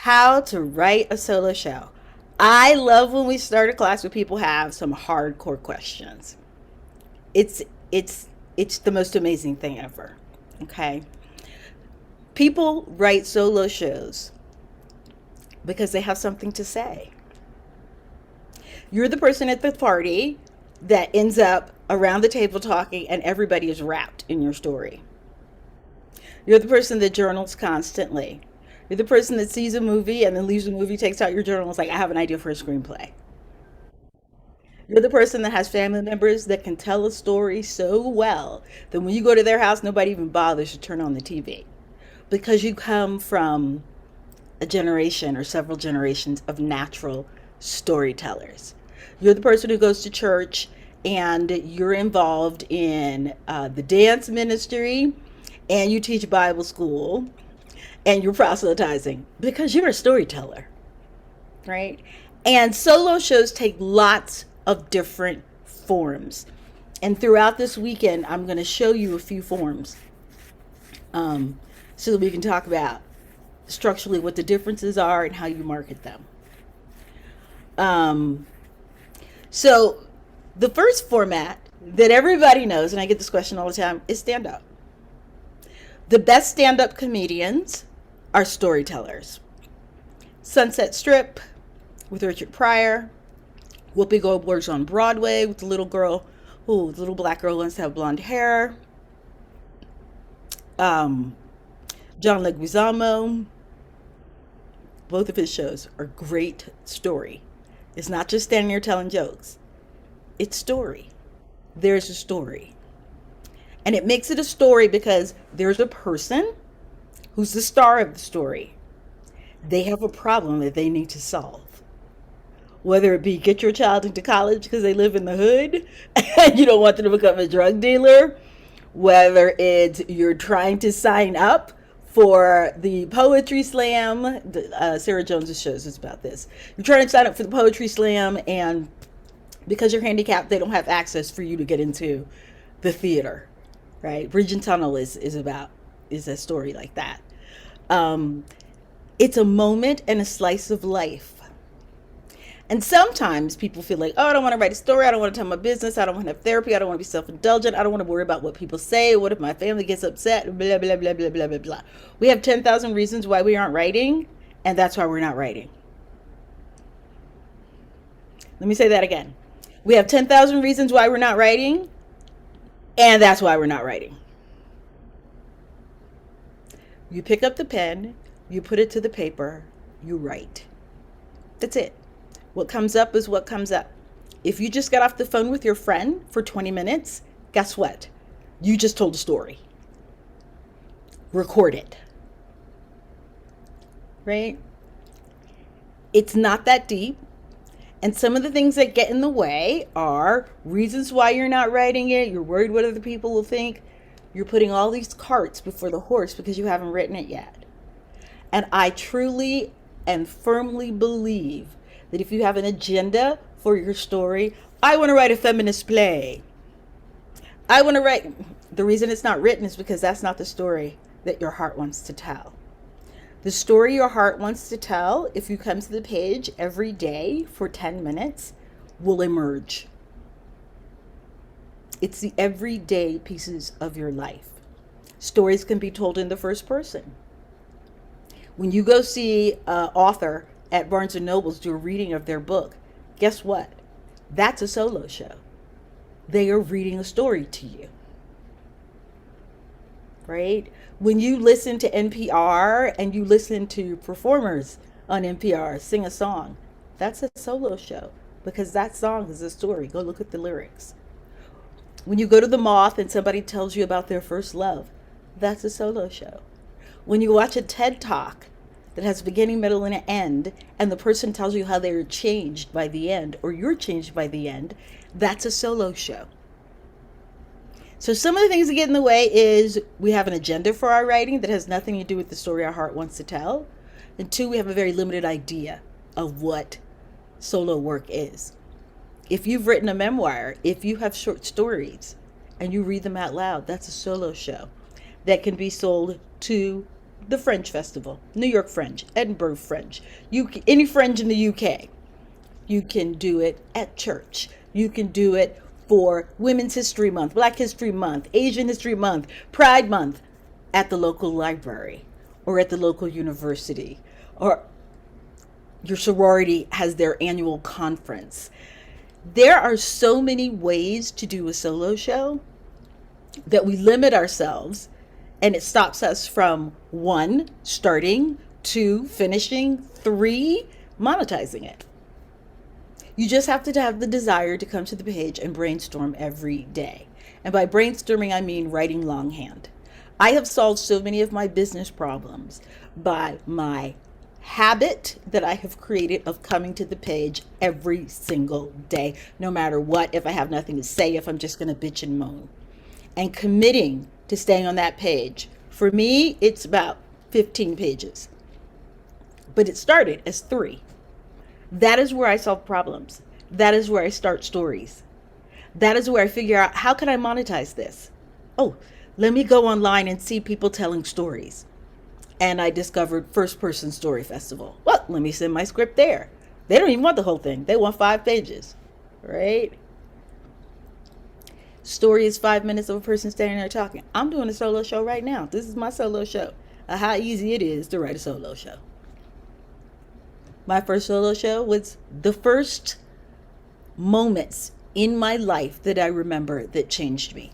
How to write a solo show. I love when we start a class where people have some hardcore questions. It's it's it's the most amazing thing ever. Okay? People write solo shows because they have something to say. You're the person at the party that ends up around the table talking and everybody is wrapped in your story. You're the person that journals constantly. You're the person that sees a movie and then leaves the movie, takes out your journal, and is like, I have an idea for a screenplay. You're the person that has family members that can tell a story so well that when you go to their house, nobody even bothers to turn on the TV because you come from a generation or several generations of natural storytellers. You're the person who goes to church and you're involved in the dance ministry and you teach Bible school and you're proselytizing because you're a storyteller, right? And solo shows take lots of different forms. And throughout this weekend, I'm going to show you a few forms so that we can talk about structurally what the differences are and how you market them. So the first format that everybody knows, and I get this question all the time, is stand up. The best stand up comedians are storytellers. Sunset Strip with Richard Pryor. Whoopi Goldberg's on Broadway with the little girl, the little black girl wants to have blonde hair. John Leguizamo. Both of his shows are great story. It's not just standing there telling jokes. It's story. There's a story. And it makes it a story because there's a person who's the star of the story. They have a problem that they need to solve. Whether it be get your child into college because they live in the hood and you don't want them to become a drug dealer, whether it's you're trying to sign up for the poetry slam. Sarah Jones's shows is about this. You're trying to sign up for the poetry slam, and because you're handicapped, they don't have access for you to get into the theater, right? Bridgerton Tunnel is a story like that. It's a moment and a slice of life. And sometimes people feel like, oh, I don't want to write a story. I don't want to tell my business. I don't want to have therapy. I don't want to be self-indulgent. I don't want to worry about what people say. What if my family gets upset? Blah, blah, blah, blah, blah, blah, blah. We have 10,000 reasons why we aren't writing, and that's why we're not writing. Let me say that again. We have 10,000 reasons why we're not writing, and that's why we're not writing. You pick up the pen, you put it to the paper, you write. That's it. What comes up is what comes up. If you just got off the phone with your friend for 20 minutes, guess what? You just told a story. Record it. Right? It's not that deep. And some of the things that get in the way are reasons why you're not writing it. You're worried what other people will think. You're putting all these carts before the horse because you haven't written it yet. And I truly and firmly believe that if you have an agenda for your story, I want to write a feminist play. I want to write, the reason it's not written is because that's not the story that your heart wants to tell. The story your heart wants to tell, if you come to the page every day for 10 minutes, will emerge. It's the everyday pieces of your life. Stories can be told in the first person. When you go see an author at Barnes & Noble's do a reading of their book, guess what? That's a solo show. They are reading a story to you. Right? When you listen to NPR and you listen to performers on NPR sing a song, that's a solo show because that song is a story. Go look at the lyrics. When you go to the Moth and somebody tells you about their first love, that's a solo show. When you watch a TED Talk that has a beginning, middle, and an end, and the person tells you how they're changed by the end, or you're changed by the end, that's a solo show. So some of the things that get in the way is we have an agenda for our writing that has nothing to do with the story our heart wants to tell. And two, we have a very limited idea of what solo work is. If you've written a memoir, if you have short stories and you read them out loud, that's a solo show that can be sold to the French Festival, New York Fringe, Edinburgh Fringe, any Fringe in the UK. You can do it at church. You can do it for Women's History Month, Black History Month, Asian History Month, Pride Month, at the local library or at the local university, or your sorority has their annual conference. There are so many ways to do a solo show that we limit ourselves, and it stops us from 1, starting, 2, finishing, 3, monetizing it. You just have to have the desire to come to the page and brainstorm every day. And by brainstorming, I mean writing longhand. I have solved so many of my business problems by my habit that I have created of coming to the page every single day, no matter what, if I have nothing to say, if I'm just going to bitch and moan, and committing to staying on that page. For me, it's about 15 pages, but it started as 3. That is where I solve problems. That is where I start stories. That is where I figure out, how can I monetize this? Oh, let me go online and see people telling stories. And I discovered First Person Story Festival. Well, let me send my script there. They don't even want the whole thing. They want 5 pages, right? Story is 5 minutes of a person standing there talking. I'm doing a solo show right now. This is my solo show. How easy it is to write a solo show. My first solo show was the first moments in my life that I remember that changed me.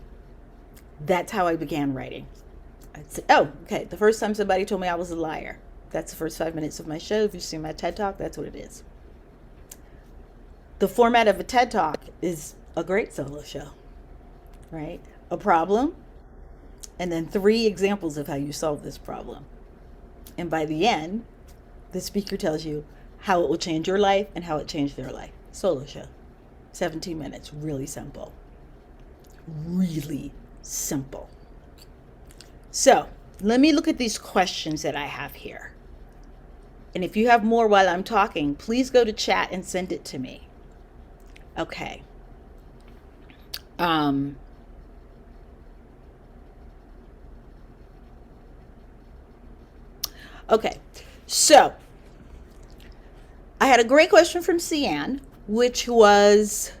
That's how I began writing. I'd say, oh, okay, the first time somebody told me I was a liar. That's the first 5 minutes of my show. If you've seen my TED Talk, that's what it is. The format of a TED Talk is a great solo show, right? A problem, and then 3 examples of how you solve this problem. And by the end, the speaker tells you how it will change your life and how it changed their life. Solo show. 17 minutes. Really simple. Really simple. So let me look at these questions that I have here. And if you have more while I'm talking, please go to chat and send it to me. Okay. Okay. So I had a great question from Cian, which was,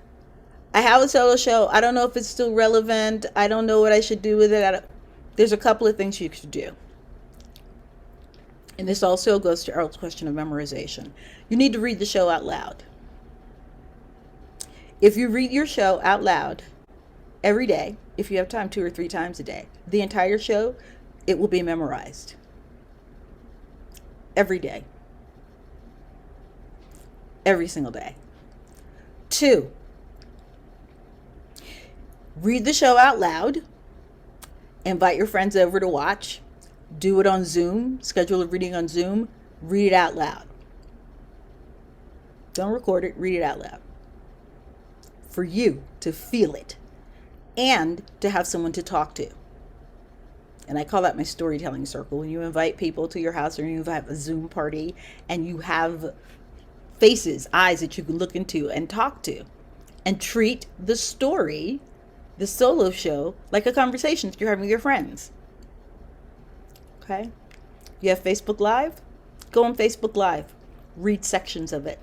I have a solo show. I don't know if it's still relevant. I don't know what I should do with it. There's a couple of things you could do. And this also goes to Earl's question of memorization. You need to read the show out loud. If you read your show out loud every day, if you have time, 2 or 3 times a day, the entire show, it will be memorized. Every day. Every single day. 2, read the show out loud. Invite your friends over to watch. Do it on Zoom. Schedule a reading on Zoom. Read it out loud. Don't record it. Read it out loud. For you to feel it and to have someone to talk to. And I call that my storytelling circle. When you invite people to your house or you have a Zoom party and you have faces, eyes that you can look into and talk to, and treat the story, the solo show, like a conversation that you're having with your friends. Okay? You have Facebook Live? Go on Facebook Live. Read sections of it.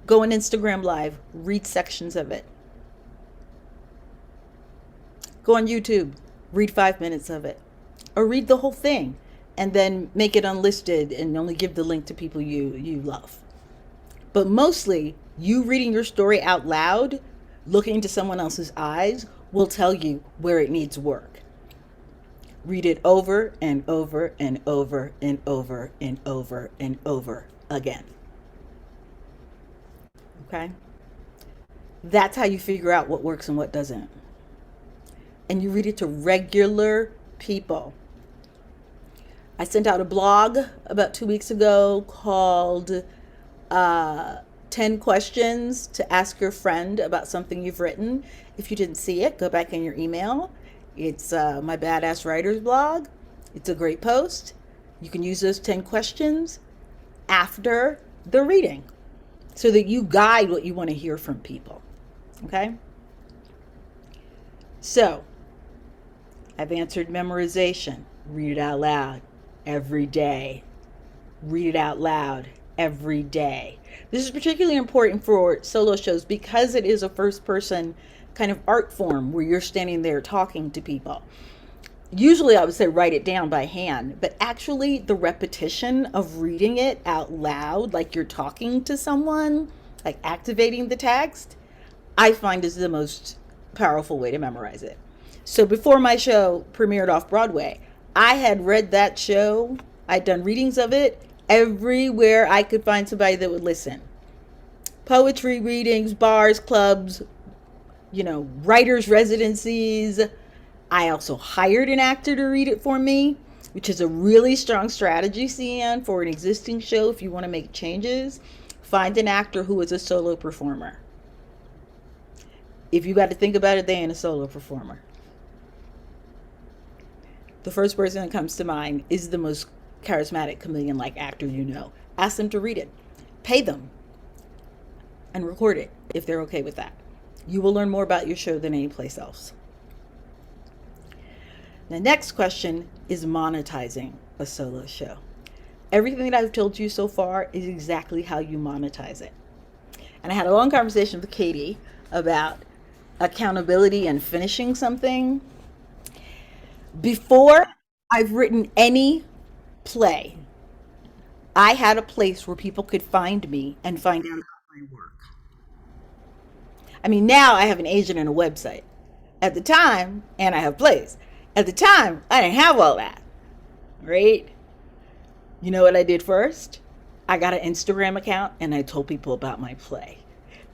Go on Instagram Live. Read sections of it. Go on YouTube. Read 5 minutes of it. Or read the whole thing and then make it unlisted and only give the link to people you love. But mostly, you reading your story out loud, looking into someone else's eyes, will tell you where it needs work. Read it over and over and over and over and over and over again. Okay? That's how you figure out what works and what doesn't. And you read it to regular people. I sent out a blog about 2 weeks ago called 10 questions to ask your friend about something you've written. If you didn't see it, go back in your email. It's my Badass Writers blog. It's a great post. You can use those 10 questions after the reading so that you guide what you want to hear from people. Okay? So, I've answered memorization. Read it out loud. every day. Read it out loud every day. This is particularly important for solo shows because it is a first person kind of art form where you're standing there talking to people. Usually I would say write it down by hand, but actually the repetition of reading it out loud, like you're talking to someone, like activating the text, I find is the most powerful way to memorize it. So before my show premiered off Broadway, I had read that show, I'd done readings of it everywhere I could find somebody that would listen. Poetry readings, bars, clubs, writers' residencies. I also hired an actor to read it for me, which is a really strong strategy, CN, for an existing show. If you want to make changes, find an actor who is a solo performer. If you got to think about it, they ain't a solo performer. The first person that comes to mind is the most charismatic chameleon-like actor you know. Ask them to read it. Pay them. And record it if they're okay with that. You will learn more about your show than any place else. The next question is monetizing a solo show. Everything that I've told you so far is exactly how you monetize it. And I had a long conversation with Katie about accountability and finishing something. Before I've written any play, I had a place where people could find me and find out about my work. I mean, now I have an agent and a website. At the time, and I have plays. At the time, I didn't have all that, right? You know what I did first? I got an Instagram account and I told people about my play.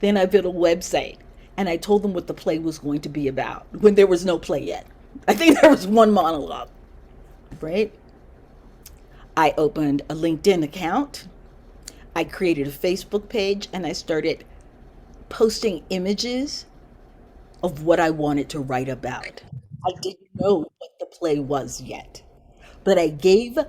Then I built a website and I told them what the play was going to be about when there was no play yet. I think there was one monologue, right? I opened a LinkedIn account. I created a Facebook page and I started posting images of what I wanted to write about. I didn't know what the play was yet, but I gave a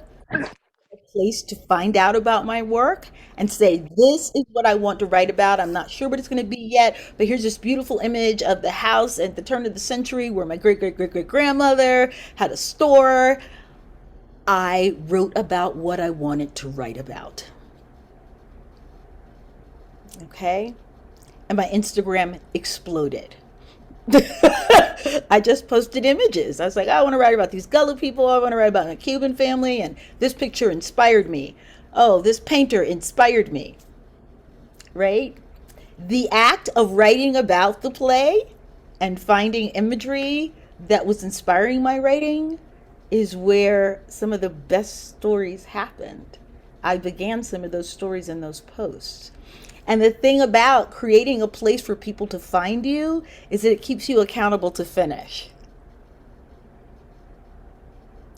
place to find out about my work and say, this is what I want to write about. I'm not sure what it's going to be yet, but here's this beautiful image of the house at the turn of the century where my great great great great grandmother had a store. I wrote about what I wanted to write about. Okay? And my Instagram exploded. I just posted images. I was like, I want to write about these Gullah people. I want to write about a Cuban family. And this picture inspired me. Oh, this painter inspired me. Right? The act of writing about the play and finding imagery that was inspiring my writing is where some of the best stories happened. I began some of those stories in those posts. And the thing about creating a place for people to find you is that it keeps you accountable to finish.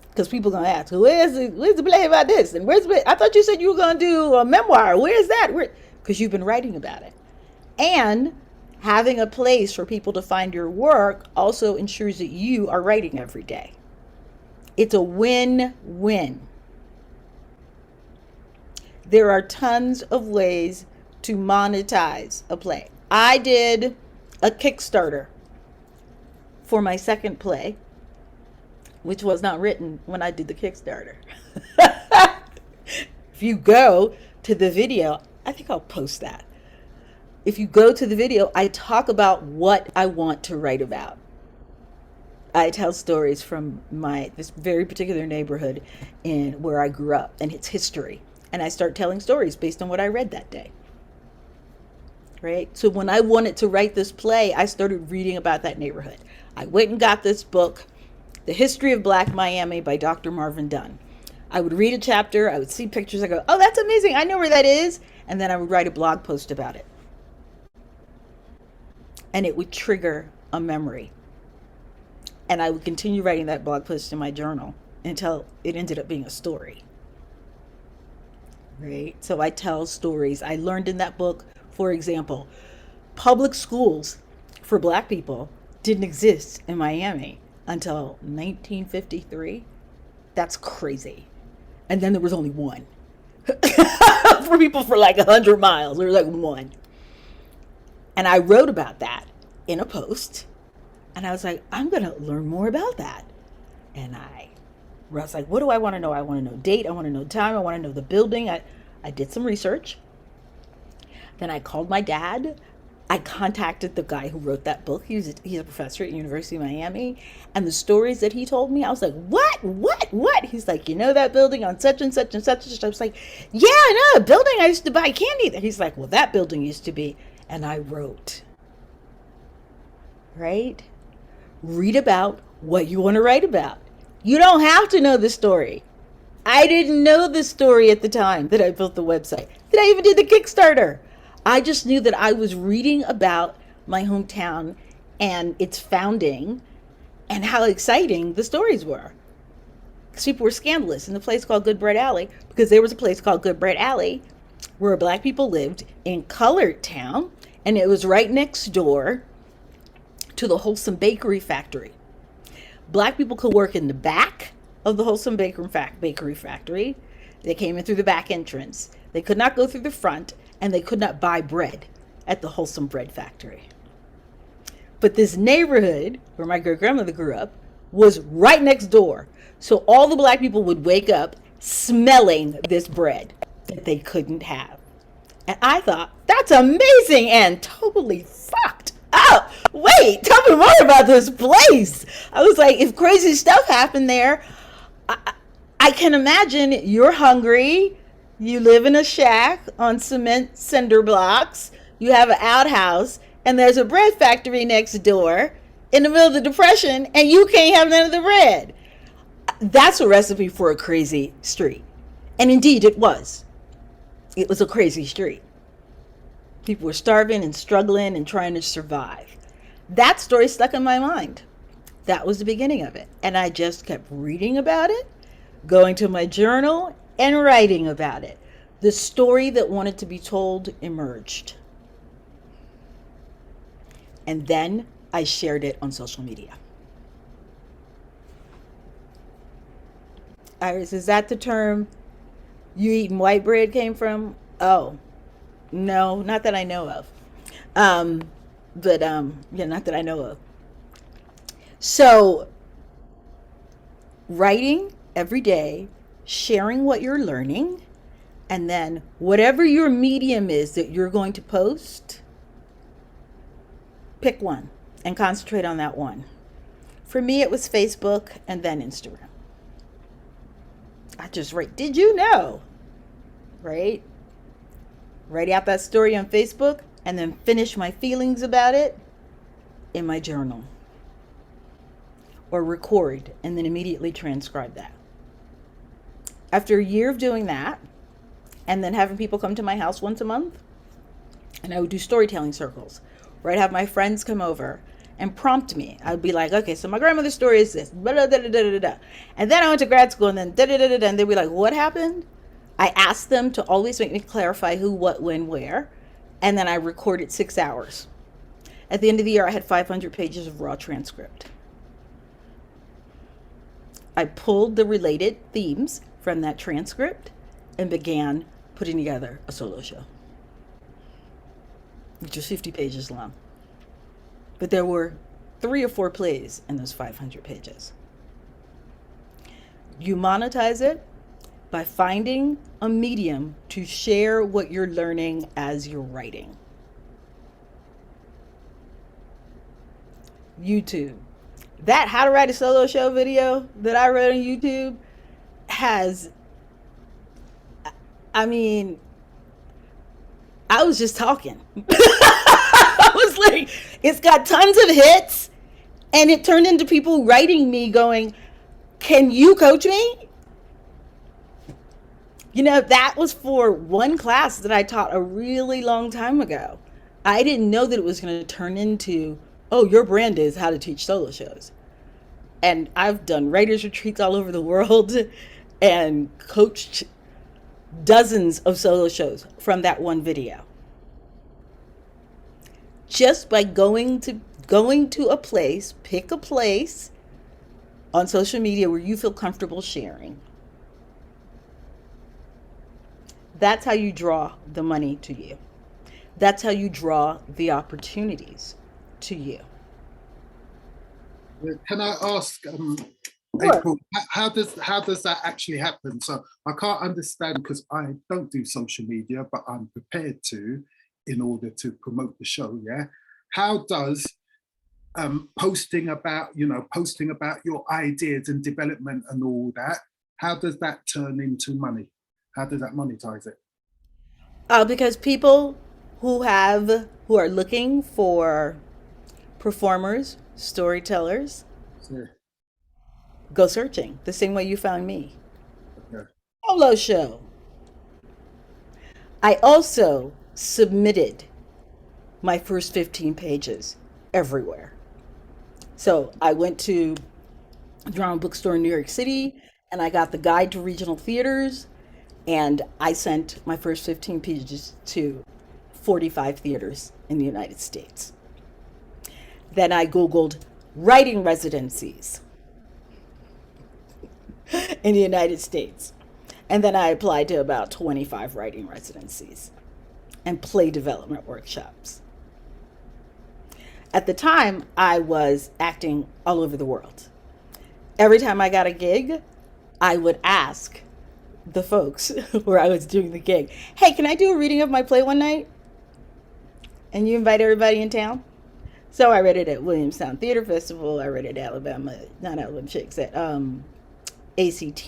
Because people are going to ask, where's the play about this? And I thought you said you were going to do a memoir. Where's that? Because you've been writing about it. And having a place for people to find your work also ensures that you are writing every day. It's a win-win. There are tons of ways to monetize a play. I did a Kickstarter for my second play, which was not written when I did the Kickstarter. If you go to the video, I think I'll post that. If you go to the video, I talk about what I want to write about. I tell stories from this very particular neighborhood in where I grew up and its history. And I start telling stories based on what I read that day. Right? So when I wanted to write this play, I started reading about that neighborhood. I went and got this book, The History of Black Miami by Dr. Marvin Dunn. I would read a chapter, I would see pictures, I go, oh, that's amazing, I know where that is. And then I would write a blog post about it. And it would trigger a memory. And I would continue writing that blog post in my journal until it ended up being a story. Right? So I tell stories. I learned in that book, for example, public schools for Black people didn't exist in Miami until 1953. That's crazy. And then there was only one. For people for like 100 miles, there was like one. And I wrote about that in a post. And I was like, I'm going to learn more about that. And I where I was like, what do I want to know? I want to know date. I want to know time. I want to know the building. I did some research. Then I called my dad. I contacted the guy who wrote that book. He's a professor at University of Miami. And the stories that he told me, I was like, what? He's like, you know that building on such and such and such and such. I was like, yeah, I know, a building I used to buy candy there. He's like, well, that building used to be. And I wrote, right? Read about what you want to write about. You don't have to know the story. I didn't know the story at the time that I built the website, that I even did the Kickstarter. I just knew that I was reading about my hometown and its founding and how exciting the stories were. Because people were scandalous in the place called Good Bread Alley, because there was a place called Good Bread Alley where black people lived in Colored Town, and it was right next door to the Wholesome Bakery Factory. Black people could work in the back of the Wholesome Bakery Factory. They came in through the back entrance. They could not go through the front, and they could not buy bread at the Wholesome Bread Factory. But this neighborhood where my great grandmother grew up was right next door. So all the black people would wake up smelling this bread that they couldn't have. And I thought, that's amazing and totally fucked up. Wait, tell me more about this place. I was like, if crazy stuff happened there, I can imagine you're hungry. You live in a shack on cement cinder blocks. You have an outhouse, and there's a bread factory next door in the middle of the Depression, and you can't have none of the bread. That's a recipe for a crazy street. And indeed, it was. It was a crazy street. People were starving and struggling and trying to survive. That story stuck in my mind. That was the beginning of it. And I just kept reading about it, going to my journal, and writing about it. The story that wanted to be told emerged. And then I shared it on social media. Iris, is that the term you eating white bread came from? Oh, no, not that I know of. Um, yeah, not that I know of. So, writing every day, sharing what you're learning, and then whatever your medium is that you're going to post, pick one and concentrate on that one. For me, it was Facebook and then Instagram. I just write, did you know? Right? Write out that story on Facebook and then finish my feelings about it in my journal. Or record and then immediately transcribe that. After a year of doing that, and then having people come to my house once a month, and I would do storytelling circles where I'd have my friends come over and prompt me. I'd be like, okay, so my grandmother's story is this, blah, blah, blah, blah, blah, blah. And then I went to grad school, and then da da da da, and they'd be like, what happened? I asked them to always make me clarify who, what, when, where, and then I recorded 6 hours. At the end of the year, I had 500 pages of raw transcript. I pulled the related themes from that transcript and began putting together a solo show, which was 50 pages long. But there were 3 or 4 plays in those 500 pages. You monetize it by finding a medium to share what you're learning as you're writing. YouTube. That how to write a solo show video that I wrote on YouTube has, I mean, I was just talking. I was like, it's got tons of hits, and it turned into people writing me going, can you coach me? You know, that was for one class that I taught a really long time ago. I didn't know that it was going to turn into, oh, your brand is how to teach solo shows. And I've done writers' retreats all over the world and coached dozens of solo shows from that one video. Just by going to a place, pick a place on social media where you feel comfortable sharing. That's how you draw the money to you. That's how you draw the opportunities to you. Can I ask, Sure. April, how does that actually happen? So I can't understand because I don't do social media, but I'm prepared to in order to promote the show. Yeah, how does posting about posting about your ideas and development and all that, how does that turn into money? How does that monetize it? Because people who are looking for performers, storytellers, Yeah, go searching the same way you found me. okay. Solo show. I also submitted my first 15 pages everywhere. So I went to a drama bookstore in New York City and I got the guide to regional theaters and I sent my first 15 pages to 45 theaters in the United States. Then I Googled writing residencies in the United States. And then I applied to about 25 writing residencies and play development workshops. At the time, I was acting all over the world. Every time I got a gig, I would ask the folks where I was doing the gig, hey, can I do a reading of my play one night? And you invite everybody in town? So I read it at Williamstown Theater Festival. I read it at Alabama, not Alabama Shakes, at ACT.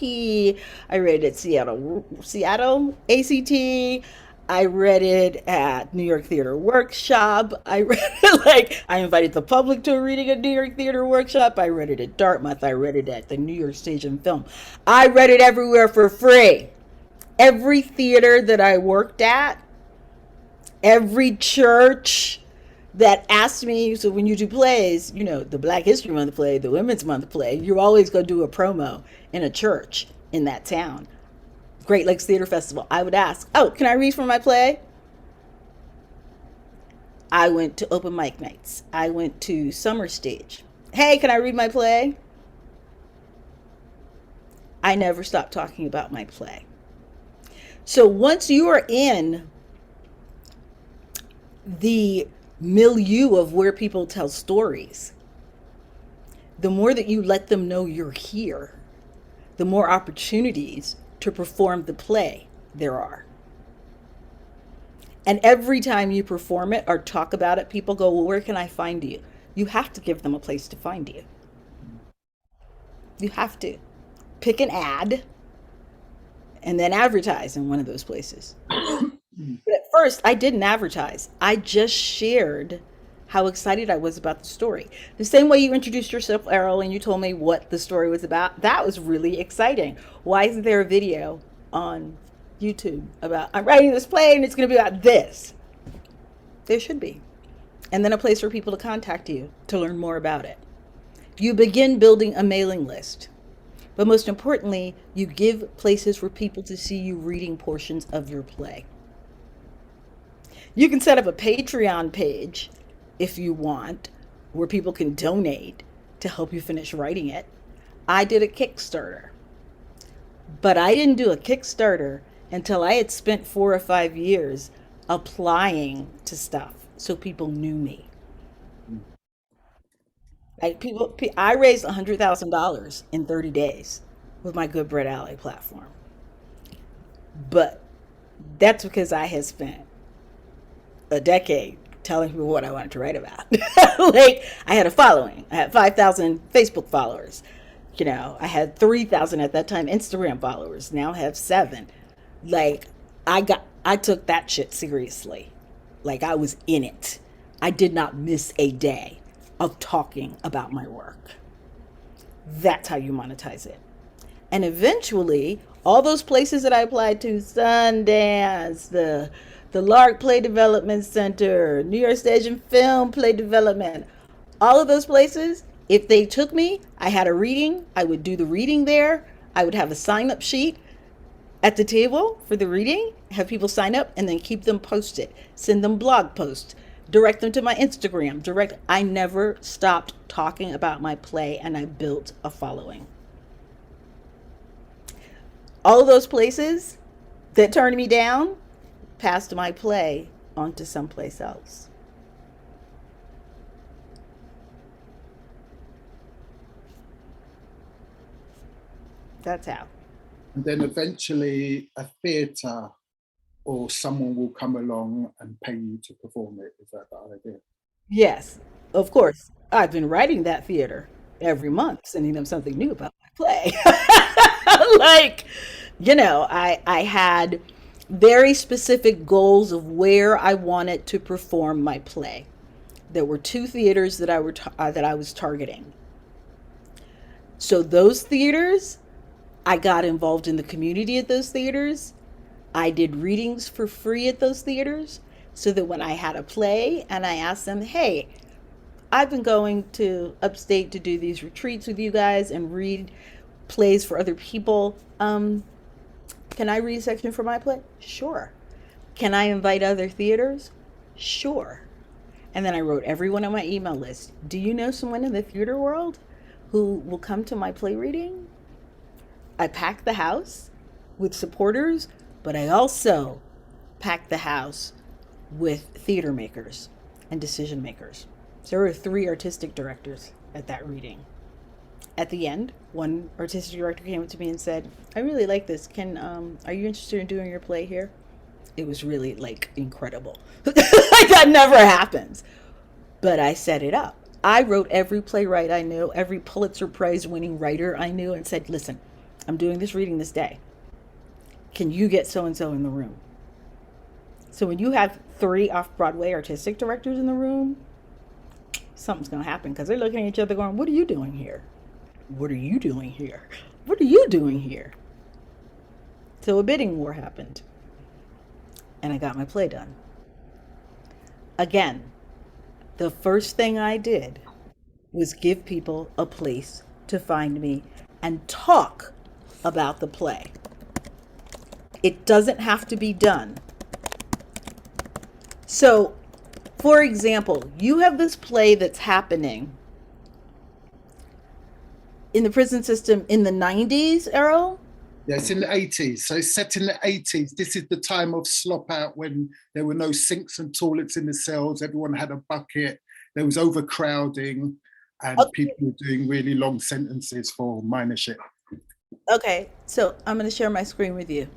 I read it at Seattle ACT. I read it at New York Theater Workshop. I read it like I invited the public to a reading at New York Theater Workshop. I read it at Dartmouth. I read it at the New York Stage and Film. I read it everywhere for free. Every theater that I worked at, every church that asked me, so when you do plays, the Black History Month play, the Women's Month play, you're always going to do a promo in a church in that town. Great Lakes Theater Festival. I would ask, oh, can I read from my play? I went to open mic nights. I went to summer stage. Hey, can I read my play? I never stopped talking about my play. So once you are in the milieu of where people tell stories, the more that you let them know you're here, the more opportunities to perform the play there are. And every time you perform it or talk about it, people go, well, where can I find you? You have to give them a place to find you. You have to pick an ad and then advertise in one of those places. But at first, I didn't advertise. I just shared how excited I was about the story. The same way you introduced yourself, Errol, and you told me what the story was about. That was really exciting. Why isn't there a video on YouTube about, I'm writing this play and it's going to be about this? There should be. And then a place for people to contact you to learn more about it. You begin building a mailing list. But most importantly, you give places for people to see you reading portions of your play. You can set up a Patreon page if you want, where people can donate to help you finish writing it. I did a Kickstarter, but I didn't do a Kickstarter until I had spent 4 or 5 years applying to stuff so people knew me. I raised $100,000 in 30 days with my Good Bread Alley platform, but that's because I had spent a decade telling people what I wanted to write about. Like, I had a following. I had 5,000 Facebook followers. I had 3,000 at that time Instagram followers. Now I have 7. Like, I took that shit seriously. Like, I was in it. I did not miss a day of talking about my work. That's how you monetize it. And eventually, all those places that I applied to, Sundance, the Lark Play Development Center, New York Stage and Film Play Development, all of those places, if they took me, I had a reading, I would do the reading there. I would have a sign up sheet at the table for the reading, have people sign up, and then keep them posted, send them blog posts, direct them to my Instagram, I never stopped talking about my play and I built a following. All of those places that turned me down passed my play on to someplace else. That's how. And then eventually a theatre or someone will come along and pay you to perform it. Is that the idea? Yes, of course. I've been writing that theater every month, sending them something new about my play. Like, I had very specific goals of where I wanted to perform my play. There were two theaters that I was targeting. So those theaters, I got involved in the community at those theaters. I did readings for free at those theaters so that when I had a play and I asked them, hey, I've been going to upstate to do these retreats with you guys and read plays for other people. Can I read a section for my play? Sure. Can I invite other theaters? Sure. And then I wrote everyone on my email list. Do you know someone in the theater world who will come to my play reading? I packed the house with supporters, but I also packed the house with theater makers and decision makers. So there were 3 artistic directors at that reading. At the end, one artistic director came up to me and said, I really like this. Are you interested in doing your play here? It was really like incredible. Like that never happens. But I set it up. I wrote every playwright I knew, every Pulitzer Prize winning writer I knew, and said, listen, I'm doing this reading this day. Can you get so and so in the room? So when you have 3 off Broadway artistic directors in the room, something's going to happen because they're looking at each other going, what are you doing here? What are you doing here? What are you doing here? So a bidding war happened. And I got my play done. Again, the first thing I did was give people a place to find me and talk about the play. It doesn't have to be done. So, for example, you have this play that's happening in the prison system in the 90s, Errol? Yeah, it's in the 80s. So it's set in the 80s. This is the time of slop out when there were no sinks and toilets in the cells. Everyone had a bucket. There was overcrowding and Okay. people were doing really long sentences for minor shit. Okay, so I'm going to share my screen with you.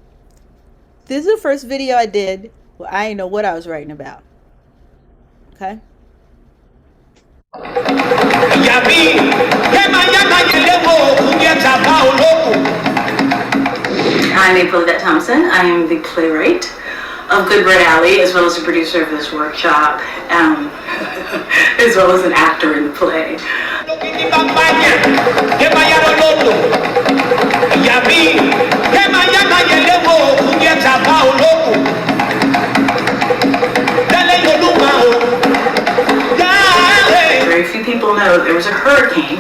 This is the first video I did. Well, I didn't know what I was writing about. Okay? I'm April Yvette Thompson. I am the playwright of Good Bread Alley, as well as the producer of this workshop, as well as an actor in the play. Very few people know there was a hurricane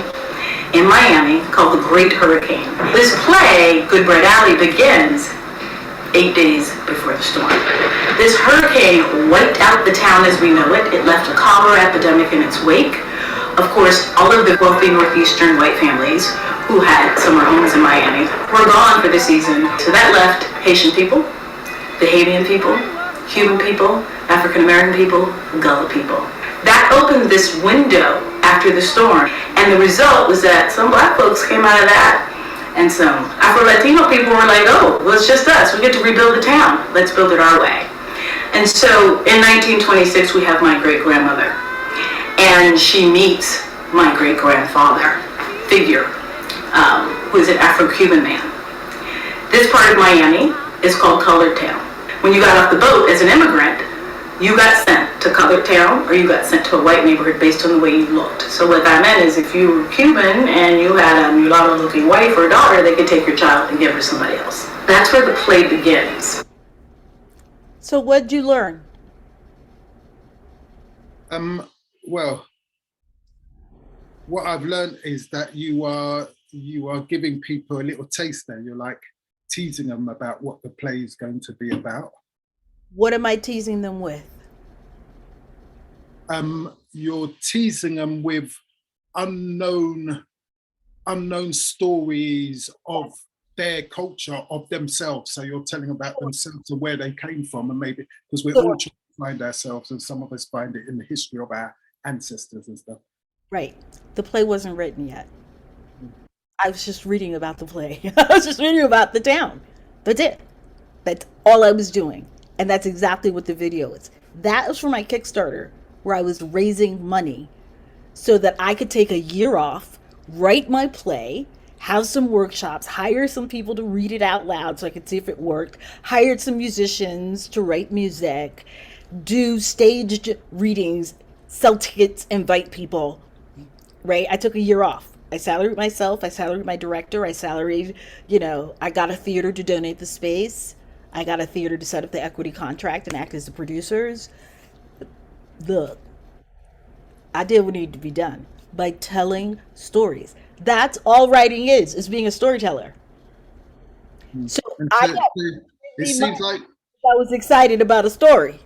in Miami called the Great Hurricane. This play, Good Bread Alley, begins 8 days before the storm. This hurricane wiped out the town as we know it. It left a cholera epidemic in its wake. Of course, all of the wealthy northeastern white families who had summer homes in Miami were gone for the season. So that left Haitian people, Bahamian people, Cuban people, African American people, Gullah people. That opened this window after the storm. And the result was that some black folks came out of that, and some Afro-Latino people were like, oh, well, it's just us. We get to rebuild the town. Let's build it our way. And so in 1926, we have my great-grandmother. And she meets my great-grandfather figure, who is an Afro-Cuban man. This part of Miami is called Colored Town. When you got off the boat as an immigrant, you got sent to Colored Town or you got sent to a white neighborhood based on the way you looked. So what that meant is if you were Cuban and you had a mulatto-looking wife or daughter, they could take your child and give her to somebody else. That's where the play begins. So what'd you learn? Well, what I've learned is that you are giving people a little taste there. You're like teasing them about what the play is going to be about. What am I teasing them with? You're teasing them with unknown stories of their culture, of themselves. So you're telling about themselves and where they came from, and maybe because we're all trying to find ourselves, and some of us find it in the history of our ancestors and stuff. Right. The play wasn't written yet. I was just reading about the play. I was just reading about the town. That's it. That's all I was doing. And that's exactly what the video is. That was for my Kickstarter, where I was raising money so that I could take a year off, write my play, have some workshops, hire some people to read it out loud so I could see if it worked, hired some musicians to write music, do staged readings, sell tickets, invite people, right? I took a year off. I salaried myself, I salaried my director, I salaried, I got a theater to donate the space. I got a theater to set up the equity contract and act as the producers. Look, I did what needed to be done by telling stories. That's all writing is being a storyteller. So And I so, got so it really seems much. like I was excited about a story.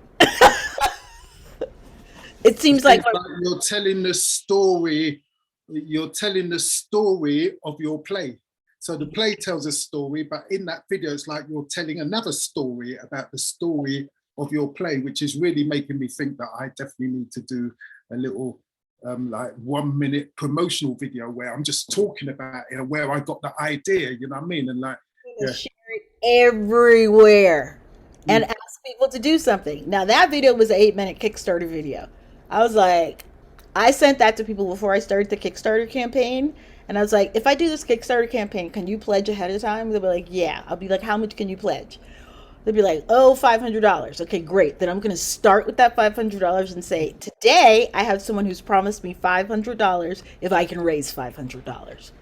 It it seems like seems like you're telling the story. You're telling the story of your play. So the play tells a story, but in that video, it's like you're telling another story about the story of your play, which is really making me think that I definitely need to do a little like 1 minute promotional video where I'm just talking about it and where I got the idea, you know what I mean? And like, to yeah. share it everywhere and Mm. ask people to do something. Now that video was an 8-minute Kickstarter video. I was like, I sent that to people before I started the Kickstarter campaign. And I was like, if I do this Kickstarter campaign, can you pledge ahead of time? They'll be like, yeah. I'll be like, how much can you pledge? They'll be like, oh, $500. Okay, great. Then I'm going to start with that $500 and say, today I have someone who's promised me $500 if I can raise $500.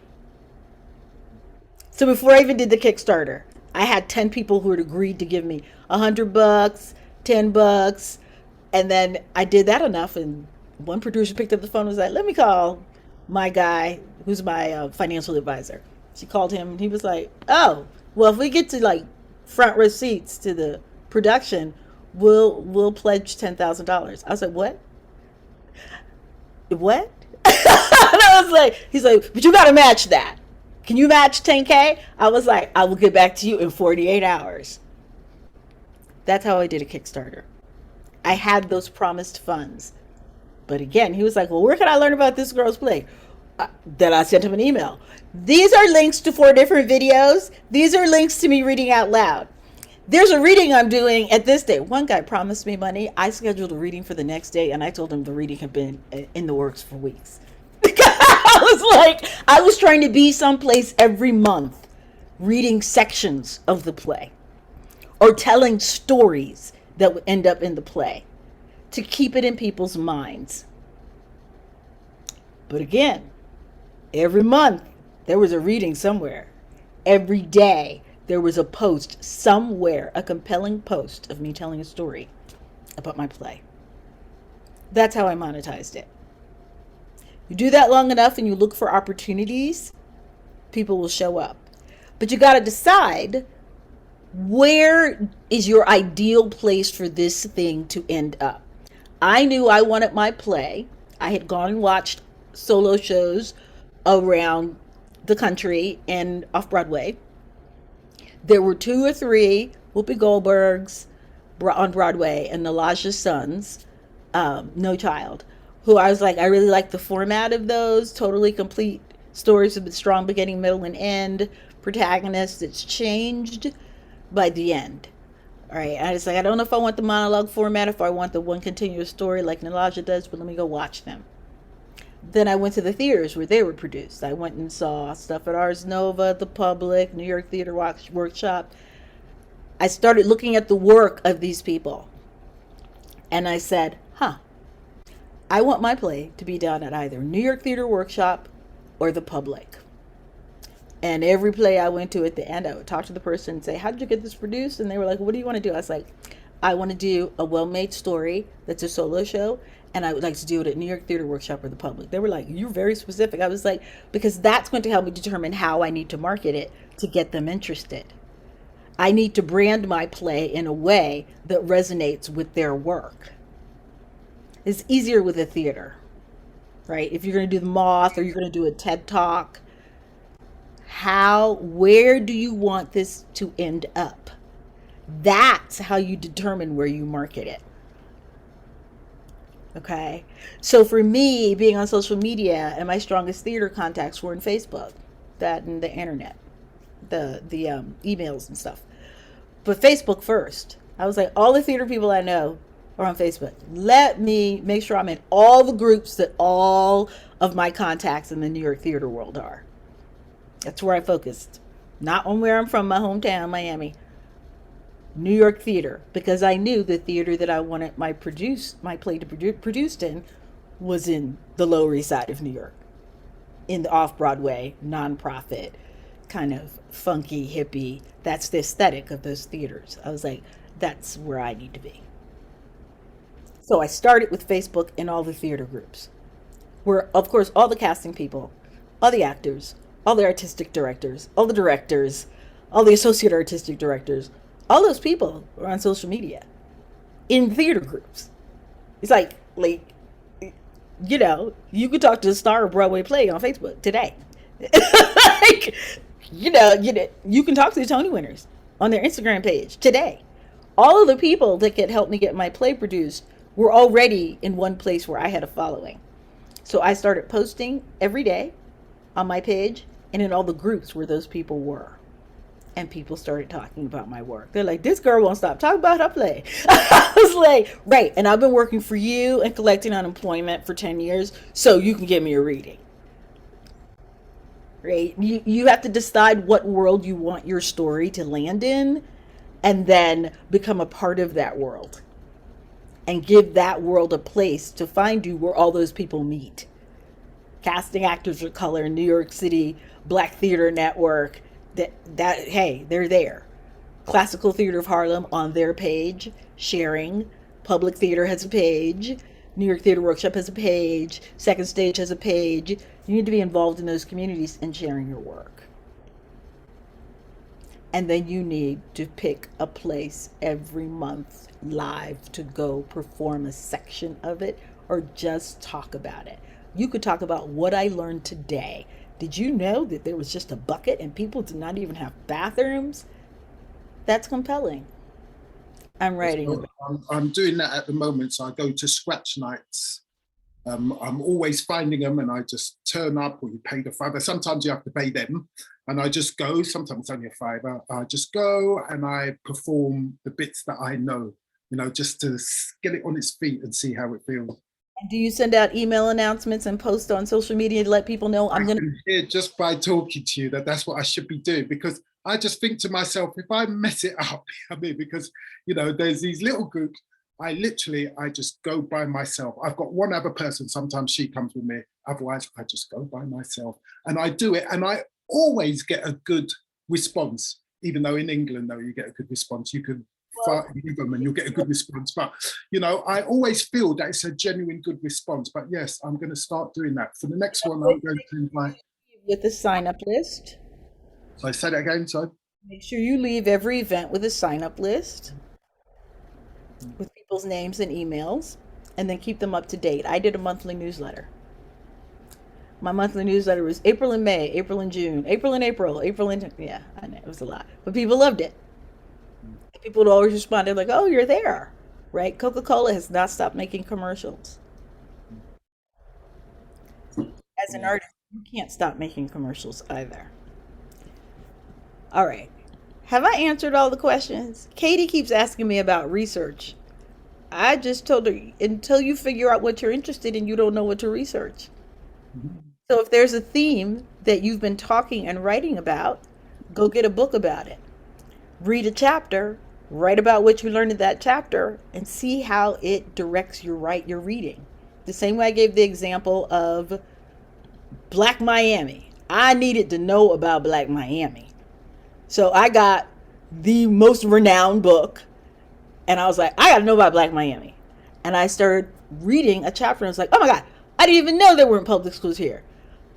So before I even did the Kickstarter, I had 10 people who had agreed to give me $100, $10, and then I did that enough, and one producer picked up the phone and was like, "Let me call my guy, who's my financial advisor." She called him, and he was like, "Oh, well, if we get to like front row seats to the production, we'll pledge $10,000." I was like, "What? What?" And I was like, he's like, "But you got to match that. Can you match 10K?" I was like, "I will get back to you in 48 hours." That's how I did a Kickstarter. I had those promised funds. But again, he was like, "Well, where can I learn about this girl's play?" Then I sent him an email. These are links to 4 different videos. These are links to me reading out loud. There's a reading I'm doing at this day. One guy promised me money. I scheduled a reading for the next day, and I told him the reading had been in the works for weeks. I was trying to be someplace every month, reading sections of the play or telling stories that would end up in the play to keep it in people's minds. But again, every month there was a reading somewhere. Every day there was a post somewhere, a compelling post of me telling a story about my play. That's how I monetized it. You do that long enough and you look for opportunities, people will show up. But you got to decide, where is your ideal place for this thing to end up? I knew I wanted my play. I had gone and watched solo shows around the country and off Broadway. There were 2 or 3 Whoopi Goldbergs on Broadway and Elijah's Sons, No Child, who I was like, I really like the format of those. Totally complete stories with a strong beginning, middle, and end. Protagonist that's changed by the end. All right, I was like, I don't know if I want the monologue format, if I want the one continuous story like Elijah does, but let me go watch them. Then I went to the theaters where they were produced. I went and saw stuff at Ars Nova, The Public, New York Theater Workshop. I started looking at the work of these people. And I said, I want my play to be done at either New York Theater Workshop or The Public. And every play I went to, at the end, I would talk to the person and say, how did you get this produced? And they were like, what do you want to do? I was like, I want to do a well-made story that's a solo show, and I would like to do it at New York Theater Workshop or The Public. They were like, you're very specific. I was like, because that's going to help me determine how I need to market it to get them interested. I need to brand my play in a way that resonates with their work. It's easier with a theater, right? If you're going to do the Moth or you're going to do a TED Talk, where do you want this to end up? That's how you determine where you market it. Okay. So for me, being on social media, and my strongest theater contacts were in Facebook. that and the internet, the emails and stuff. But Facebook first. I was like, all the theater people I know are on Facebook. Let me make sure I'm in all the groups that all of my contacts in the New York theater world are. That's where I focused. Not on where I'm from, my hometown, Miami. New York theater, because I knew the theater that I wanted my play to produced in was in the Lower East Side of New York, in the off Broadway nonprofit kind of funky hippie. That's the aesthetic of those theaters. I was like, that's where I need to be. So I started with Facebook and all the theater groups, where of course all the casting people, all the actors, all the artistic directors, all the directors, all the associate artistic directors, all those people are on social media in theater groups. It's like you could talk to the star of Broadway play on Facebook today. Like, you can talk to the Tony winners on their Instagram page today. All of the people that could help me get my play produced were already in one place where I had a following. So I started posting every day on my page and in all the groups where those people were. And people started talking about my work. They're like, this girl won't stop talking about her play. I was like, right. And I've been working for you and collecting unemployment for 10 years so you can give me a reading. Right? You have to decide what world you want your story to land in and then become a part of that world and give that world a place to find you where all those people meet. Casting actors of color, New York City, Black Theater Network, that hey, they're there. Classical Theater of Harlem on their page, sharing. Public Theater has a page. New York Theater Workshop has a page. Second Stage has a page. You need to be involved in those communities and sharing your work. And then you need to pick a place every month live to go perform a section of it or just talk about it. You could talk about what I learned today. Did you know that there was just a bucket and people did not even have bathrooms? That's compelling. I'm writing So about I'm doing that at the moment. So I go to scratch nights. I'm always finding them and I just turn up or you pay the fiver. Sometimes you have to pay them and I just go. Sometimes it's only a fiver. I just go and I perform the bits that I know, just to get it on its feet and see how it feels. it. Do you send out email announcements and post on social media to let people know I I'm going to? can hear just by talking to you that that's what I should be doing because I just think to myself, if I mess it up, I mean, because, there's these little groups, I just go by myself. I've got one other person, sometimes she comes with me, otherwise I just go by myself and I do it and I always get a good response, even though in England, though, you get a good response. You can Well, give them and you'll get a good response. But, I always feel that it's a genuine good response. But yes, I'm going to start doing that. For the next one, I'm going to invite. with a sign up list. So I say that again. So Make sure you leave every event with a sign up list with people's names and emails and then keep them up to date. I did a monthly newsletter. My monthly newsletter was April and May, April and June, April and April, April and yeah, I know it was a lot, but people loved it. People would always respond. They're like, "Oh, you're there, right?" Coca-Cola has not stopped making commercials. As an yeah. artist, you can't stop making commercials either. All right, have I answered all the questions? Katie keeps asking me about research. I just told her until you figure out what you're interested in, you don't know what to research. Mhm. So if there's a theme that you've been talking and writing about, go get a book about it. Read a chapter, write about what you learned in that chapter, and see how it directs your reading. The same way I gave the example of Black Miami. I needed to know about Black Miami. So I got the most renowned book and I was like, I gotta know about Black Miami. And I started reading a chapter and I was like, oh my God, I didn't even know there weren't public schools here.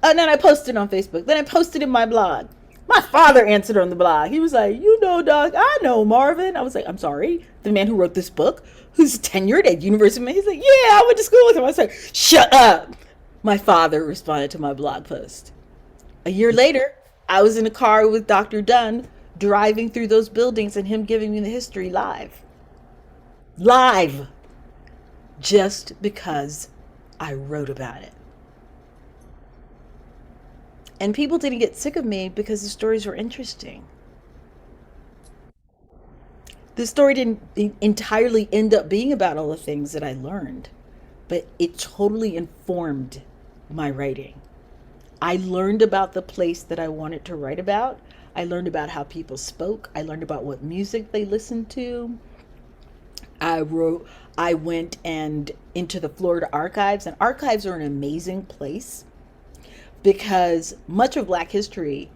And then I posted on Facebook. Then I posted in my blog. My father answered on the blog. He was like, Doc, I know Marvin. I was like, I'm sorry, the man who wrote this book, who's tenured at University of Maine. He's like, yeah, I went to school with him. I was like, shut up. My father responded to my blog post. A year later, I was in a car with Dr. Dunn driving through those buildings and him giving me the history live. Live. Just because I wrote about it. And people didn't get sick of me because the stories were interesting. The story didn't entirely end up being about all the things that I learned, but it totally informed my writing. I learned about the place that I wanted to write about. I learned about how people spoke. I learned about what music they listened to. I wrote, I went and into the Florida archives, and archives are an amazing place because much of Black history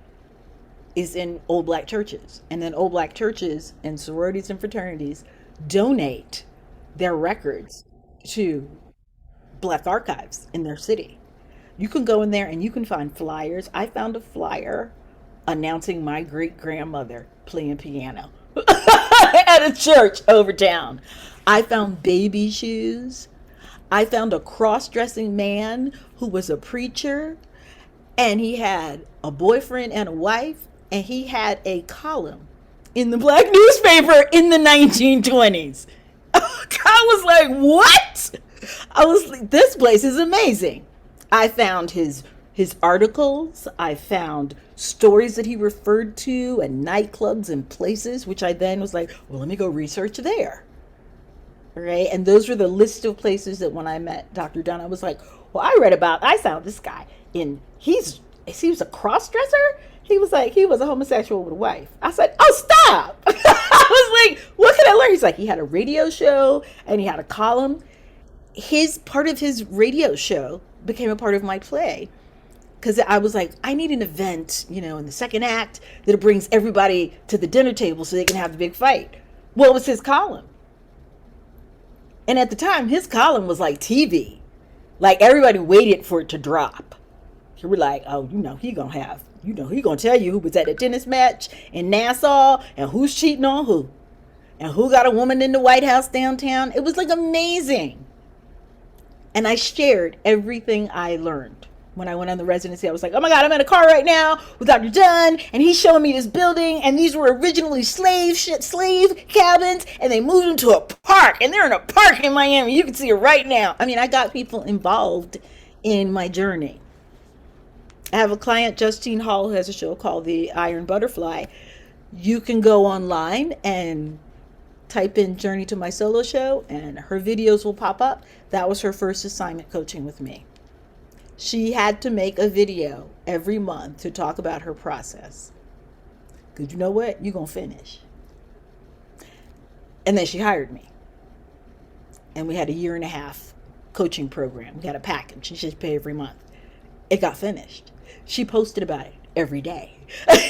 is in old Black churches. And then old Black churches and sororities and fraternities donate their records to Black archives in their city. You can go in there and you can find flyers. I found a flyer announcing my great grandmother playing piano at a church over town. I found baby shoes. I found a cross dressing man who was a preacher, and he had a boyfriend and a wife, and he had a column in the Black newspaper in the 1920s. I was like, what? I was like, this place is amazing. I found his articles. I found stories that he referred to and nightclubs and places, which I then was like, well, let me go research there. Right? And those were the list of places that when I met Dr. Dunn, I was like, well, I found this guy in, he was a cross dresser. He was like, he was a homosexual with a wife. I said, oh, stop. I was like, what can I learn? He's like, he had a radio show and he had a column. His part of his radio show became a part of my play because I was like, I need an event, in the second act that brings everybody to the dinner table so they can have the big fight. What was his column? And at the time, his column was like TV. Like everybody waited for it to drop. You were like, oh, he gonna tell you who was at a tennis match in Nassau and who's cheating on who and who got a woman in the White House downtown. It was like amazing. And I shared everything I learned. When I went on the residency, I was like, oh my God, I'm in a car right now with Dr. Dunn, and he's showing me this building, and these were originally slave cabins, and they moved them to a park, and they're in a park in Miami. You can see it right now. I mean, I got people involved in my journey. I have a client, Justine Hall, who has a show called The Iron Butterfly. You can go online and type in Journey to My Solo Show, and her videos will pop up. That was her first assignment coaching with me. She had to make a video every month to talk about her process. Because you know what? You're going to finish. And then she hired me. And we had a 1.5 year coaching program. We had a package. She should pay every month. It got finished. She posted about it every day.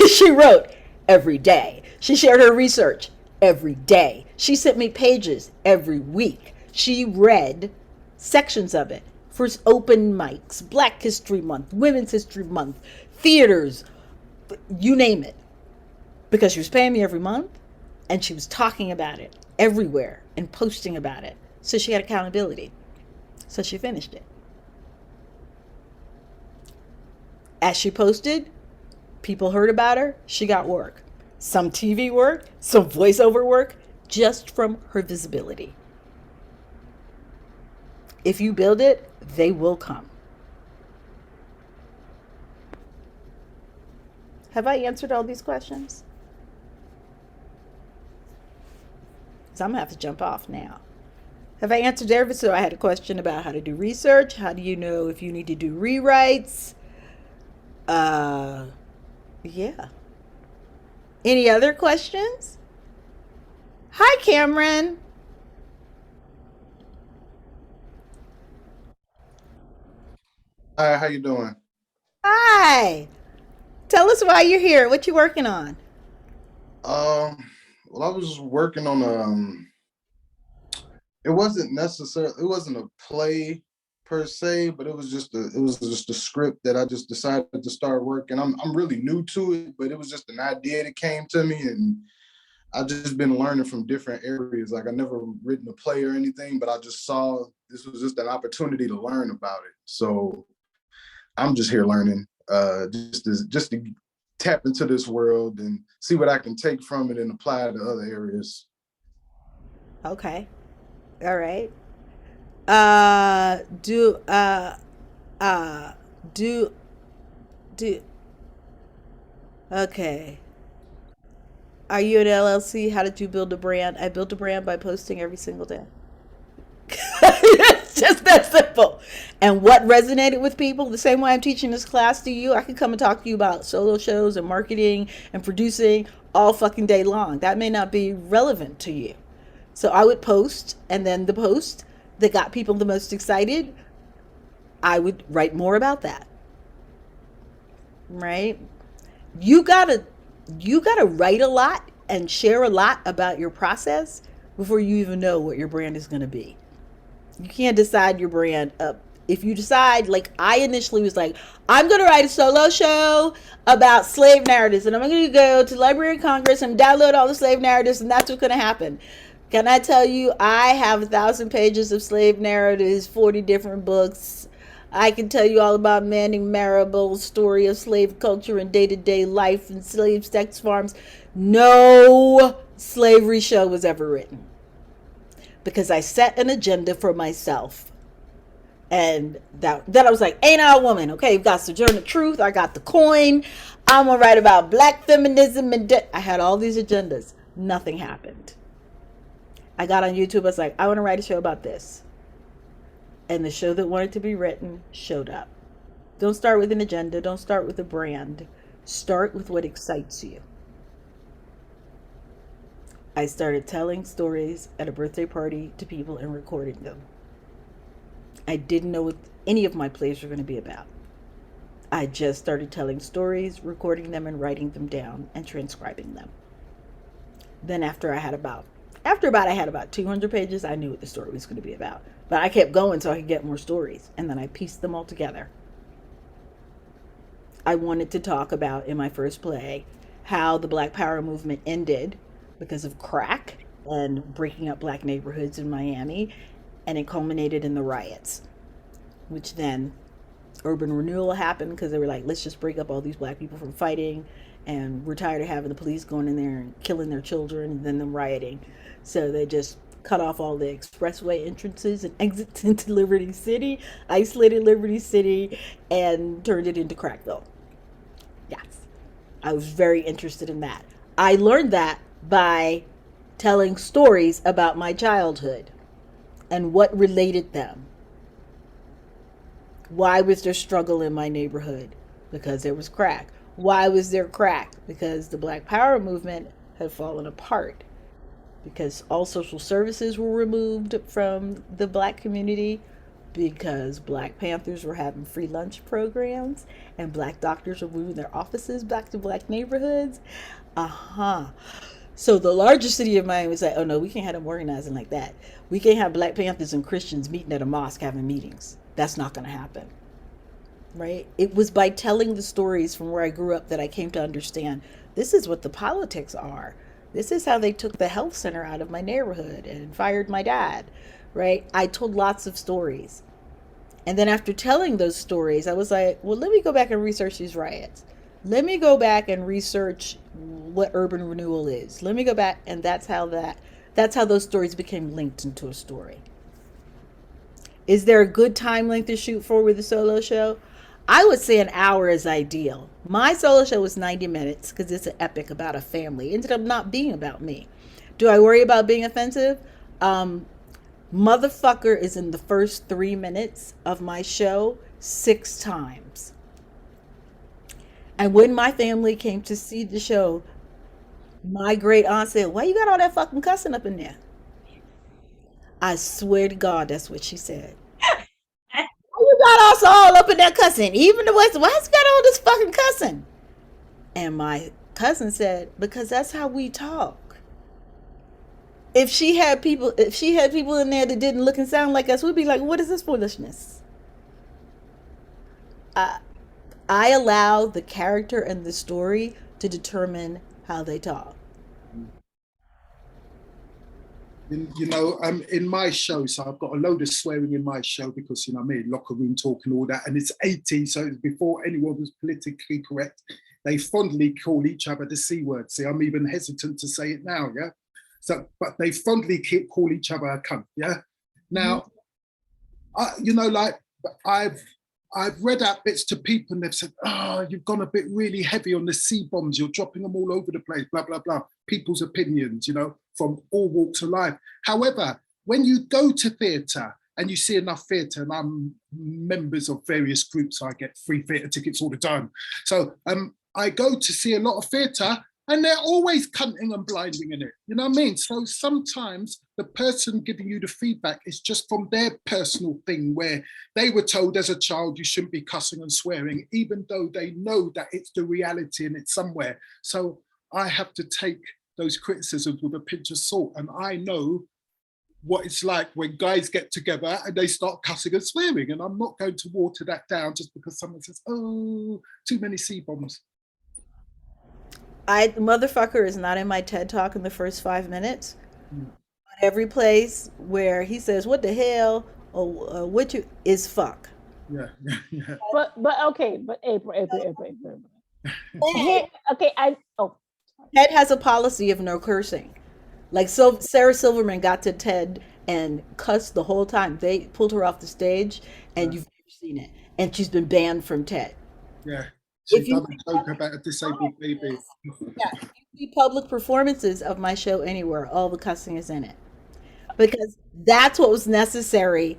She wrote every day. She shared her research every day. She sent me pages every week. She read sections of it for open mics, Black History Month, Women's History Month, theaters, you name it. Because she was paying me every month and she was talking about it everywhere and posting about it. So she had accountability. So she finished it. As she posted, people heard about her. She got work. Some TV work, some voiceover work, just from her visibility. If you build it, they will come. Have I answered all these questions? So I'm going to have to jump off now. Have I answered everything? So I had a question about how to do research. How do you know if you need to do rewrites? Yeah. Any other questions? Hi, Cameron. Hi, how you doing? Hi. Tell us why you're here. What you working on? Um, well, I was working on it wasn't a play per se, but it was just a script that I just decided to start working. I'm really new to it, but it was just an idea that came to me, and I've just been learning from different areas. Like I never written a play or anything, but I just saw this was just an opportunity to learn about it. So I'm just here learning, just to tap into this world and see what I can take from it and apply it to other areas. Okay. All right. Uh, do uh uh do do Okay. Are you an LLC? How did you build a brand? I built a brand by posting every single day. It's just that simple. And what resonated with people, the same way I'm teaching this class to you, I can come and talk to you about solo shows and marketing and producing all fucking day long. That may not be relevant to you. So I would post, and then the post that got people the most excited, I would write more about that. Right? You gotta you gotta write a lot and share a lot about your process before you even know what your brand is gonna be. You can't decide your brand up. If you decide, like I initially was like, I'm gonna write a solo show about slave narratives, and I'm gonna go to the Library of Congress and download all the slave narratives, and that's what's gonna happen. Can I tell you, I have 1,000 pages of slave narratives, 40 different books. I can tell you all about Manning Marable's story of slave culture and day-to-day life and slave sex farms. No slavery show was ever written because I set an agenda for myself. And that I was like, ain't I a woman? Okay, you've got Sojourner Truth. I got the coin. I'm gonna write about black feminism and I had all these agendas. Nothing happened. I got on YouTube. I was like, I want to write a show about this. And the show that wanted to be written showed up. Don't start with an agenda. Don't start with a brand. Start with what excites you. I started telling stories at a birthday party to people and recording them. I didn't know what any of my plays were going to be about. I just started telling stories, recording them, and writing them down and transcribing them. Then after I had about 200 pages, I knew what the story was going to be about. But I kept going so I could get more stories, and then I pieced them all together. I wanted to talk about, in my first play, how the Black Power movement ended because of crack and breaking up black neighborhoods in Miami, and it culminated in the riots, which then urban renewal happened because they were like, let's just break up all these black people from fighting, and we're tired of having the police going in there and killing their children and then them rioting. So they just cut off all the expressway entrances and exits into Liberty City, isolated Liberty City, and turned it into Crackville. Yes. I was very interested in that. I learned that by telling stories about my childhood and what related them. Why was there struggle in my neighborhood? Because there was crack. Why was there crack? Because the Black Power movement had fallen apart. Because all social services were removed from the black community. Because Black Panthers were having free lunch programs. And black doctors were moving their offices back to black neighborhoods. So the larger city of Miami was like, oh no, we can't have them organizing like that. We can't have Black Panthers and Christians meeting at a mosque having meetings. That's not going to happen. Right? It was by telling the stories from where I grew up that I came to understand this is what the politics are. This is how they took the health center out of my neighborhood and fired my dad. Right? I told lots of stories. And then after telling those stories, I was like, well, let me go back and research these riots. Let me go back and research what urban renewal is. Let me go back, and that's how those stories became linked into a story. Is there a good time length to shoot for with a solo show? I would say an hour is ideal. My solo show was 90 minutes because it's an epic about a family. It ended up not being about me. Do I worry about being offensive? Motherfucker is in the first 3 minutes of my show 6 times. And when my family came to see the show, my great aunt said, why you got all that fucking cussing up in there? I swear to God, that's what she said. You got us all up in that cussing. Even the West, why's got all this fucking cussing? And my cousin said, because that's how we talk. If she had people in there that didn't look and sound like us, we'd be like, what is this foolishness? I allow the character and the story to determine how they talk. In my show, so I've got a load of swearing in my show because, I mean, locker room talk and all that, and it's 80, so it's before anyone was politically correct. They fondly call each other the C word. See, I'm even hesitant to say it now, yeah? So, but they fondly call each other a cunt, yeah? Now, I've I've read out bits to people and they've said, oh, you've gone a bit really heavy on the C-bombs. You're dropping them all over the place, blah, blah, blah. People's opinions, you know, from all walks of life. However, when you go to theatre and you see enough theatre, and I'm members of various groups, so I get free theatre tickets all the time. So I go to see a lot of theatre and they're always cunting and blinding in it. You know what I mean? So sometimes the person giving you the feedback is just from their personal thing where they were told as a child you shouldn't be cussing and swearing, even though they know that it's the reality and it's somewhere. So I have to take those criticisms with a pinch of salt. And I know what it's like when guys get together and they start cussing and swearing. And I'm not going to water that down just because someone says, oh, too many C-bombs. Motherfucker is not in my TED talk in the first 5 minutes. Every place where he says, what the hell, or what you, is fuck. Yeah. But okay, but April. Here, okay, TED has a policy of no cursing. Like, so Sarah Silverman got to TED and cussed the whole time. They pulled her off the stage, and you've never seen it. And she's been banned from TED. Yeah. She's done a joke about a disabled baby. Yeah, if you see public performances of my show anywhere, all the cussing is in it. Because that's what was necessary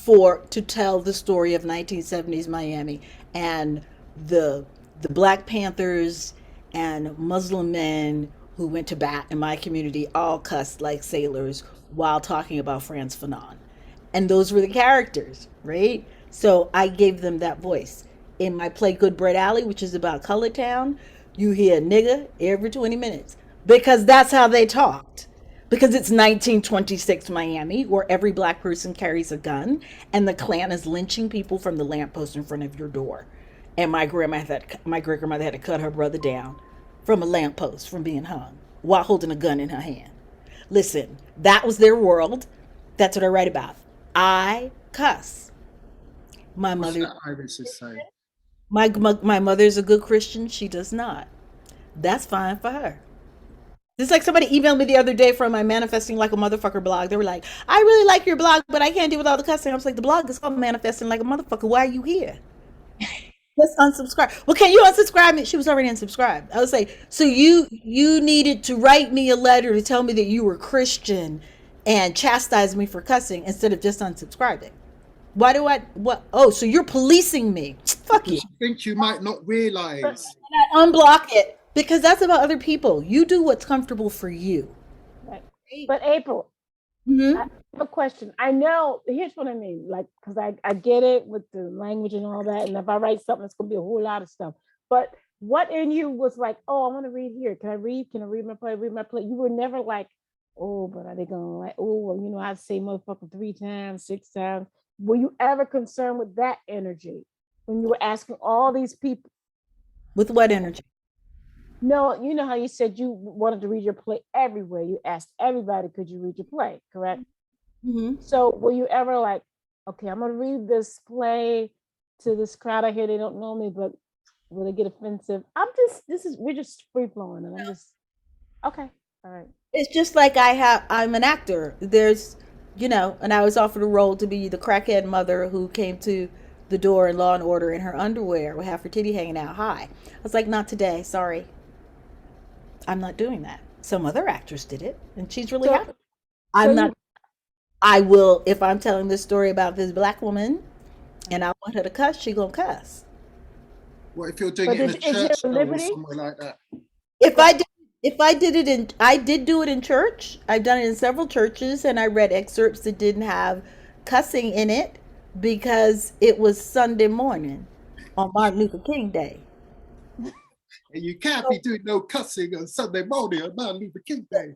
to tell the story of 1970s Miami and the Black Panthers and Muslim men who went to bat in my community all cussed like sailors while talking about Frantz Fanon. And those were the characters, right? So I gave them that voice. In my play Good Bread Alley, which is about Color Town, you hear nigga every 20 minutes because that's how they talked. Because it's 1926 Miami, where every black person carries a gun and the Klan is lynching people from the lamppost in front of your door. And my great grandmother had to cut her brother down from a lamppost from being hung while holding a gun in her hand. Listen, that was their world. That's what I write about. I cuss. My What's mother. that Iris is saying? My mother's a good Christian. She does not. That's fine for her. It's like somebody emailed me the other day from my Manifesting Like a Motherfucker blog. They were like, I really like your blog, but I can't deal with all the cussing. I was like, the blog is called Manifesting Like a Motherfucker. Why are you here? Let's unsubscribe. Well, can you unsubscribe me? She was already unsubscribed. I was like, so you needed to write me a letter to tell me that you were Christian and chastise me for cussing instead of just unsubscribing. Why do what? Oh, so you're policing me. Fuck you. You think you might not realize. And I unblock it because that's about other people. You do what's comfortable for you. right. But April, Mm-hmm. I have a question. I know, here's what I mean, like, because I get it with the language and all that. And if I write something, it's going to be a whole lot of stuff. But what in you was like, oh, I want to read here. Can I read? Can I read my play? Read my play? You were never like, oh, but are they going to like, oh, well, you know, I say motherfucker 3 times, 6 times. Were you ever concerned with that energy when you were asking all these people? With what energy? No, you know how you said you wanted to read your play everywhere. You asked everybody, could you read your play, correct? Mm-hmm. So were you ever like, okay, I'm gonna read this play to this crowd out here. They don't know me, but will they get offensive? We're just free flowing, and I'm just okay. All right. It's just like I'm an actor. There's, and I was offered a role to be the crackhead mother who came to the door in Law and Order in her underwear with half her titty hanging out. Hi. I was like, not today. Sorry. I'm not doing that. Some other actress did it, and she's really happy. I'm not. I will, if I'm telling this story about this black woman and I want her to cuss, she gonna cuss. What if you're doing it in a church or somewhere like that? If I did it I did do it in church. I've done it in several churches, and I read excerpts that didn't have cussing in it because it was Sunday morning on Martin Luther King Day. And you can't be doing no cussing on Sunday morning on Martin Luther King Day.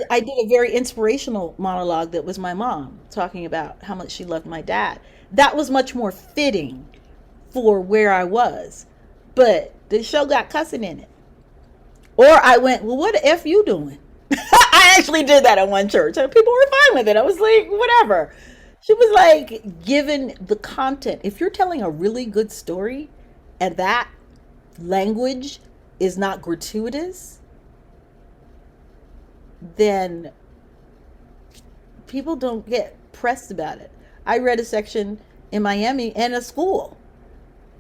I did a very inspirational monologue that was my mom talking about how much she loved my dad. That was much more fitting for where I was. But the show got cussing in it. Or I went, well, what the F you doing? I actually did that at one church, and people were fine with it. I was like, whatever. She was like, given the content, if you're telling a really good story and that language is not gratuitous, then people don't get pressed about it. I read a section in Miami in a school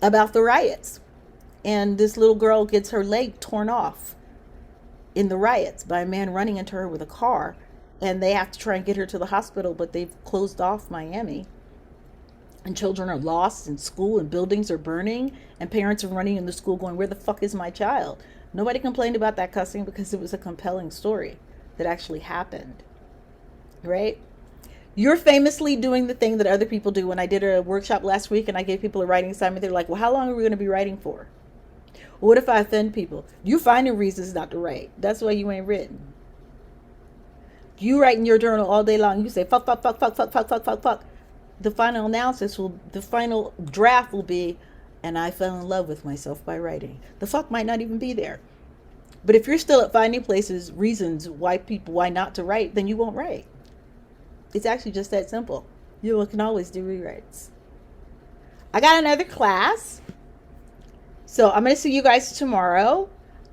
about the riots. And this little girl gets her leg torn off in the riots by a man running into her with a car. And they have to try and get her to the hospital, but they've closed off Miami. And children are lost in school, and buildings are burning, and parents are running into school going, where the fuck is my child? Nobody complained about that cussing because it was a compelling story that actually happened, right? You're famously doing the thing that other people do. When I did a workshop last week and I gave people a writing assignment, they're like, well, how long are we going to be writing for? What if I offend people? You finding reasons not to write. That's why you ain't written. You write in your journal all day long. You say fuck, fuck, fuck, fuck, fuck, fuck, fuck, fuck, fuck. The final the final draft will be, and I fell in love with myself by writing. The fuck might not even be there. But if you're still at finding reasons why not to write, then you won't write. It's actually just that simple. You can always do rewrites. I got another class. So I'm going to see you guys tomorrow.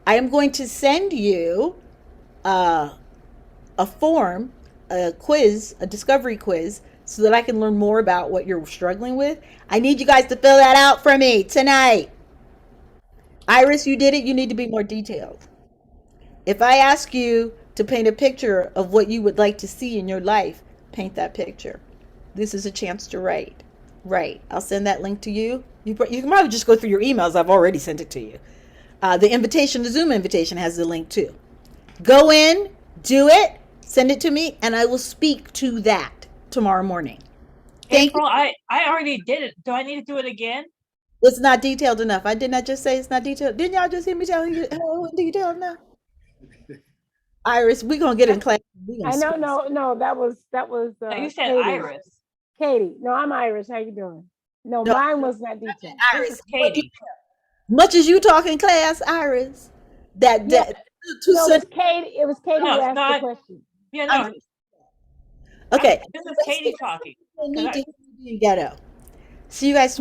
I am going to send you a form, a quiz, a discovery quiz, so that I can learn more about what you're struggling with. I need you guys to fill that out for me tonight. Iris, you did it. You need to be more detailed. If I ask you to paint a picture of what you would like to see in your life, paint that picture. This is a chance to write. Right. I'll send that link to you. You can probably just go through your emails. I've already sent it to you. The Zoom invitation has the link too. Go in, do it, send it to me, and I will speak to that tomorrow morning. April, I already did it. Do I need to do it again? It's not detailed enough. I did not just say it's not detailed. Didn't y'all just hear me telling you how detailed enough? Iris, we're gonna get in class. I know, no, that was You said Katie. Iris. Katie. No, I'm Iris. How you doing? No, mine was not detailed. Iris, This is Katie. much as you talk in class, Iris, that No, it was Katie. It was Katie who asked the question. Yeah, no. Okay. This is Katie talking. Ghetto. See you guys tomorrow.